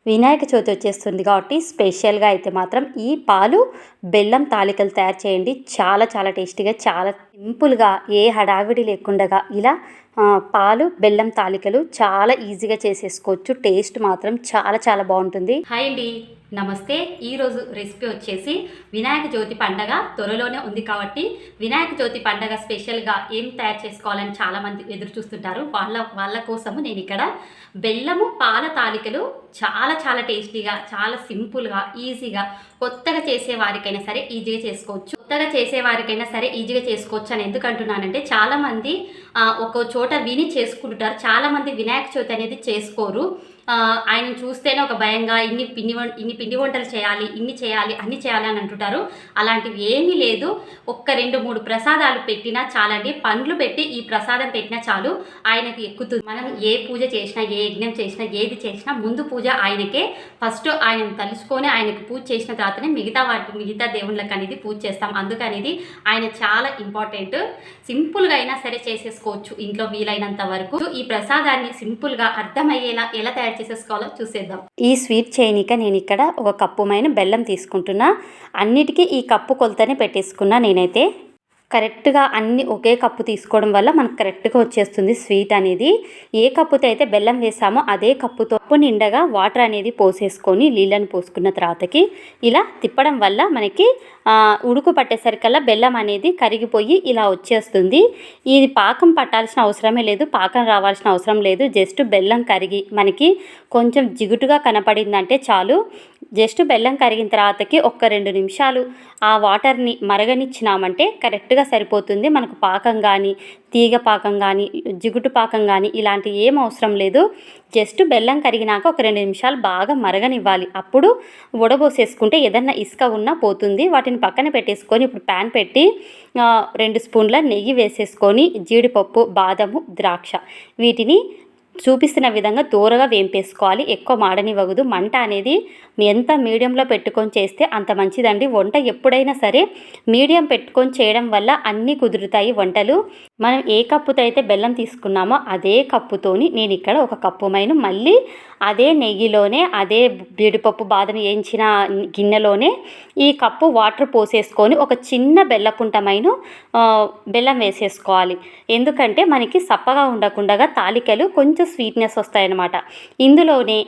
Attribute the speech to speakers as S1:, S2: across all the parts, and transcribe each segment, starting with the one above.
S1: వినాయక చవితి వచ్చేస్తుంది కాబట్టి స్పెషల్గా అయితే మాత్రం ఈ పాలు బెల్లం తాలికలు తయారు చేయండి. చాలా చాలా టేస్టీగా, చాలా సింపుల్గా, ఏ హడావిడి లేకుండా ఇలా పాలు బెల్లం తాలికలు చాలా ఈజీగా చేసేసుకోవచ్చు. టేస్ట్ మాత్రం చాలా చాలా బాగుంటుంది. హాయ్ అండి, నమస్తే. ఈరోజు రెసిపీ వచ్చేసి వినాయక చవితి పండగ త్వరలోనే ఉంది కాబట్టి వినాయక చవితి పండగ స్పెషల్గా ఏం తయారు చేసుకోవాలని చాలామంది ఎదురు చూస్తుంటారు. వాళ్ళ కోసము నేను ఇక్కడ బెల్లము పాల తాలికలు చాలా చాలా టేస్టీగా, చాలా సింపుల్గా, ఈజీగా, కొత్తగా చేసే వారికైనా సరే ఈజీగా చేసుకోవచ్చు. కొత్తగా చేసే వారికైనా సరే ఈజీగా చేసుకోవచ్చు అని ఎందుకు అంటున్నానంటే, చాలామంది ఒక చోట విని చేసుకుంటారు. చాలామంది వినాయక చవితి అనేది చేసుకోరు. ఆయన చూస్తేనే ఒక భయంగా ఇన్ని పిండి వంటలు చేయాలి, అన్ని చేయాలి అని అంటుంటారు. అలాంటివి ఏమీ లేదు. ఒక్క 2-3 ప్రసాదాలు పెట్టినా చాలండి. పండ్లు పెట్టి ఈ ప్రసాదం పెట్టినా చాలు, ఆయనకి ఎక్కుతుంది. మనం ఏ పూజ చేసినా, ఏ యజ్ఞం చేసినా, ఏది చేసినా ముందు పూజ ఆయనకే. ఫస్ట్ ఆయనను తలుచుకొని ఆయనకు పూజ చేసిన తర్వాతనే మిగతా దేవుళ్ళకి అనేది పూజ చేస్తాం. అందుకనేది ఆయన చాలా ఇంపార్టెంట్. సింపుల్గా అయినా సరే చేసేసుకోవచ్చు ఇంట్లో వీలైనంత వరకు. ఈ ప్రసాదాన్ని సింపుల్గా అర్థమయ్యేలా ఎలా తయారు చేసేసుకోవాలో చూసేద్దాం. ఈ స్వీట్ చేయనిక నేను ఇక్కడ ఒక కప్పుమైన బెల్లం తీసుకుంటున్నా. అన్నిటికీ ఈ కప్పు కొలతనే పెట్టేసుకున్నా. నేనైతే కరెక్ట్గా అన్ని ఒకే కప్పు తీసుకోవడం వల్ల మనకు కరెక్ట్గా వచ్చేస్తుంది స్వీట్ అనేది. ఏ కప్పుతో అయితే బెల్లం వేసామో అదే కప్పుతో నిండగా వాటర్ అనేది పోసేసుకొని నీళ్ళని పోసుకున్న తర్వాతకి ఇలా తిప్పడం వల్ల మనకి ఉడుకు పట్టేసరికల్లా బెల్లం అనేది కరిగిపోయి ఇలా వచ్చేస్తుంది. ఇది పాకం పట్టాల్సిన అవసరమే లేదు, పాకం రావాల్సిన అవసరం లేదు. జస్ట్ బెల్లం కరిగి మనకి కొంచెం జిగుటుగా కనపడిందంటే చాలు. జస్ట్ బెల్లం కరిగిన తర్వాతకి ఒక్క 2 నిమిషాలు ఆ వాటర్ని మరగనిచ్చినామంటే కరెక్ట్గా సరిపోతుంది. మనకు పాకం కానీ, తీగ పాకం కానీ, జిగుటు పాకం కానీ ఇలాంటి ఏం అవసరం లేదు. జస్ట్ బెల్లం కరిగినాక ఒక 2 నిమిషాలు బాగా మరగనివ్వాలి. అప్పుడు వడబోసేసుకుంటే ఏదన్నా ఇసుక ఉన్నా పోతుంది. వాటిని పక్కన పెట్టేసుకొని ఇప్పుడు ప్యాన్ పెట్టి 2 స్పూన్ల నెయ్యి వేసేసుకొని జీడిపప్పు, బాదము, ద్రాక్ష వీటిని చూపిస్తున్న విధంగా దూరగా వేంపేసుకోవాలి. ఎక్కువ మాడనివ్వదు. మంట అనేది ఎంత మీడియంలో పెట్టుకొని చేస్తే అంత మంచిదండి. వంట ఎప్పుడైనా సరే మీడియం పెట్టుకొని చేయడం వల్ల అన్నీ కుదురుతాయి వంటలు. మనం ఏ కప్పుతో అయితే బెల్లం తీసుకున్నామో అదే కప్పుతోని నేను ఇక్కడ ఒక కప్పు మైను మళ్ళీ అదే నెయ్యిలోనే, అదే జీడిపప్పు బాదం వేయించిన గిన్నెలోనే ఈ కప్పు వాటర్ పోసేసుకొని ఒక చిన్న బెల్లపుంటమైన బెల్లం వేసేసుకోవాలి. ఎందుకంటే మనకి సప్పగా ఉండకుండా తాలికలు కొంచెం స్వీట్నెస్ వస్తాయన్నమాట. ఇందులోనే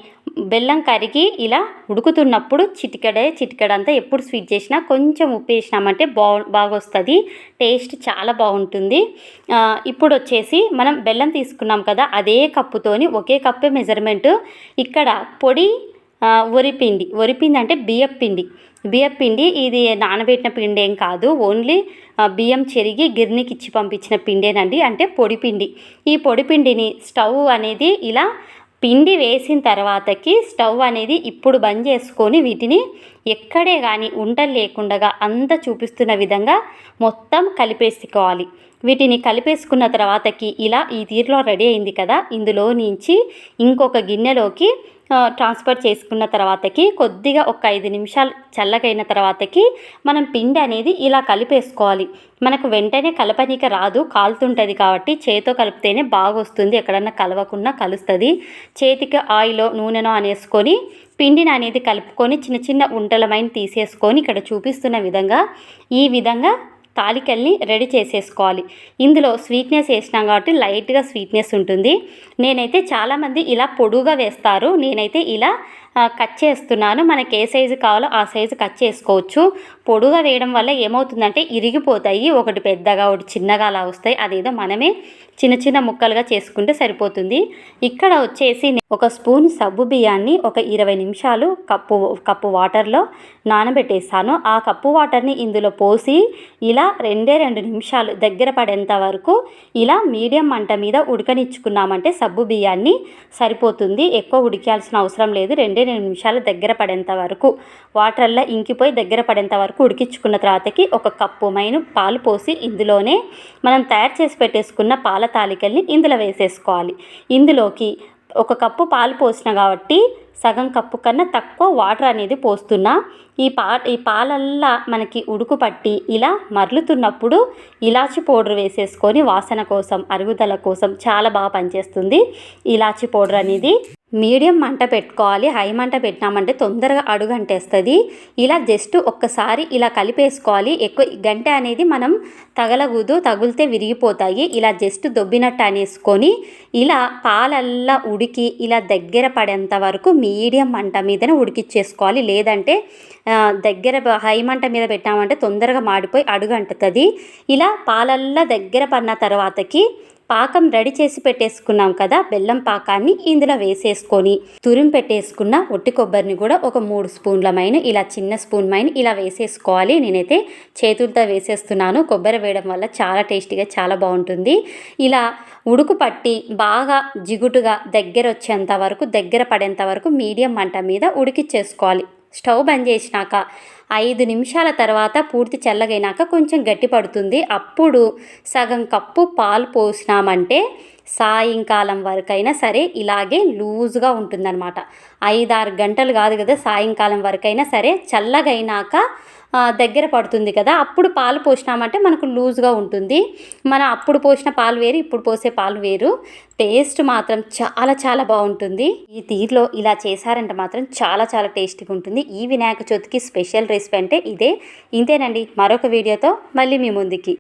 S1: బెల్లం కరిగి ఇలా ఉడుకుతున్నప్పుడు చిటికెడంతా ఎప్పుడు స్వీట్ చేసినా కొంచెం ఉప్పు వేసినామంటే బాగా వస్తుంది. టేస్ట్ చాలా బాగుంటుంది. ఇప్పుడు వచ్చేసి మనం బెల్లం తీసుకున్నాం కదా, అదే కప్పుతోని ఒకే కప్పే మెజర్మెంట్. ఇక్కడ పొడి వరిపిండి అంటే బియ్యపిండి. ఇది నానబెట్టిన పిండి ఏం కాదు, ఓన్లీ బియ్యం చెరిగి గిర్నీకి ఇచ్చి పంపించిన పిండేనండి, అంటే పొడిపిండి. ఈ పొడిపిండిని స్టవ్ అనేది ఇలా పిండి వేసిన తర్వాతకి స్టవ్ అనేది ఇప్పుడు బంద్ చేసుకొని వీటిని ఎక్కడే కానీ ఉంటలు లేకుండా అంతా చూపిస్తున్న విధంగా మొత్తం కలిపేసుకోవాలి. వీటిని కలిపేసుకున్న తర్వాతకి ఇలా ఈ తీరులో రెడీ అయింది కదా, ఇందులో నుంచి ఇంకొక గిన్నెలోకి ట్రాన్స్ఫర్ చేసుకున్న తర్వాతకి కొద్దిగా ఒక 5 నిమిషాలు చల్లగైన తర్వాతకి మనం పిండి అనేది ఇలా కలిపేసుకోవాలి. మనకు వెంటనే కలపనీక రాదు, కాలుతుంటుంది కాబట్టి చేతితో కలిపితేనే బాగా వస్తుంది. ఎక్కడన్నా కలవకుండా కలుస్తుంది. చేతికి ఆయిల్ నూనెనో అనేసుకొని పిండిని అనేది కలుపుకొని చిన్న చిన్న ఉంటలమైన తీసేసుకొని ఇక్కడ చూపిస్తున్న విధంగా ఈ విధంగా తాలికల్ని రెడీ చేసేసుకోవాలి. ఇందులో స్వీట్నెస్ వేసినాం కాబట్టి లైట్గా స్వీట్నెస్ ఉంటుంది. నేనైతే చాలామంది ఇలా పొడుగా వేస్తారు, నేనైతే ఇలా కట్ చేస్తున్నాను. మనకి ఏ సైజు కావాలో ఆ సైజు కట్ చేసుకోవచ్చు. పొడుగా వేయడం వల్ల ఏమవుతుందంటే ఇరిగిపోతాయి, ఒకటి పెద్దగా ఒకటి చిన్నగా అలా వస్తాయి. అదేదో మనమే చిన్న చిన్న ముక్కలుగా చేసుకుంటే సరిపోతుంది. ఇక్కడ వచ్చేసి ఒక స్పూన్ సబ్బు బియ్యాన్ని ఒక 20 నిమిషాలు కప్పు వాటర్లో నానబెట్టేస్తాను. ఆ కప్పు వాటర్ని ఇందులో పోసి ఇలా 2 నిమిషాలు దగ్గర పడేంత వరకు ఇలా మీడియం మంట మీద ఉడకనిచ్చుకున్నామంటే సబ్బు బియ్యాన్ని సరిపోతుంది. ఎక్కువ ఉడికాల్సిన అవసరం లేదు. 2 నిమిషాలు దగ్గర పడేంత వరకు వాటర్లో ఇంకిపోయి దగ్గర పడేంత వరకు ఉడికించుకున్న తర్వాతకి ఒక కప్పు మైన పాలు పోసి ఇందులోనే మనం తయారు చేసి పెట్టేసుకున్న పాల తాలికల్ని ఇందులో వేసేసుకోవాలి. ఇందులోకి ఒక కప్పు పాలు పోసిన కాబట్టి సగం కప్పు కన్నా తక్కువ వాటర్ అనేది పోస్తున్నా. ఈ పాలల్లా మనకి ఉడుకు పట్టి ఇలా మరలుతున్నప్పుడు ఇలాచి పౌడర్ వేసేసుకొని వాసన కోసం, అరుగుదల కోసం చాలా బాగా పనిచేస్తుంది ఇలాచి పౌడర్ అనేది. మీడియం మంట పెట్టుకోవాలి. హై మంట పెట్టినామంటే తొందరగా అడుగంటేస్తుంది. ఇలా జస్ట్ ఒక్కసారి ఇలా కలిపేసుకోవాలి. ఎక్కువ గంటె అనేది మనం తగలకూడదు, తగిలితే విరిగిపోతాయి. ఇలా జస్ట్ దొబ్బినట్టు అనేసుకొని ఇలా పాలల్లా ఉడికి ఇలా దగ్గర పడేంత వరకు మీడియం మంట మీదనే ఉడికిచ్చేసుకోవాలి. లేదంటే దగ్గర హై మంట మీద పెట్టామంటే తొందరగా మాడిపోయి అడుగంటుతుంది. ఇలా పాలల్లా దగ్గర పడిన తర్వాతకి పాకం రెడీ చేసి పెట్టేసుకున్నాం కదా, బెల్లం పాకాన్ని ఇందులో వేసేసుకొని తురిమి పెట్టేసుకున్న ఒట్టి కొబ్బరిని కూడా ఒక 3 స్పూన్ల మైన ఇలా చిన్న స్పూన్ మైన ఇలా వేసేసుకోవాలి. నేనైతే చేతులతో వేసేస్తున్నాను. కొబ్బరి వేయడం వల్ల చాలా టేస్టీగా చాలా బాగుంటుంది. ఇలా ఉడుకు పట్టి బాగా జిగుటుగా దగ్గర వచ్చేంత వరకు, దగ్గర పడేంత వరకు మీడియం మంట మీద ఉడికిచ్చేసుకోవాలి. స్టవ్ బంద్ చేసినాక 5 నిమిషాల తర్వాత పూర్తి చల్లగైనాక కొంచెం గట్టి పడుతుంది. అప్పుడు సగం కప్పు పాలు పోసినామంటే సాయంకాలం వరకైనా సరే ఇలాగే లూజ్గా ఉంటుందన్నమాట. 5-6 గంటలు కాదు కదా, సాయంకాలం వరకైనా సరే చల్లగైనాక దగ్గర పడుతుంది కదా, అప్పుడు పాలు పోసినామంటే మనకు లూజ్గా ఉంటుంది. మనం అప్పుడు పోసిన పాలు వేరు, ఇప్పుడు పోసే పాలు వేరు. టేస్ట్ మాత్రం చాలా చాలా బాగుంటుంది. ఈ తీరులో ఇలా చేశారంటే మాత్రం చాలా చాలా టేస్టీగా ఉంటుంది. ఈ వినాయక చవితికి స్పెషల్ రెసిపీ అంటే ఇదే. ఇంతేనండి. మరొక వీడియోతో మళ్ళీ మీ ముందుకి.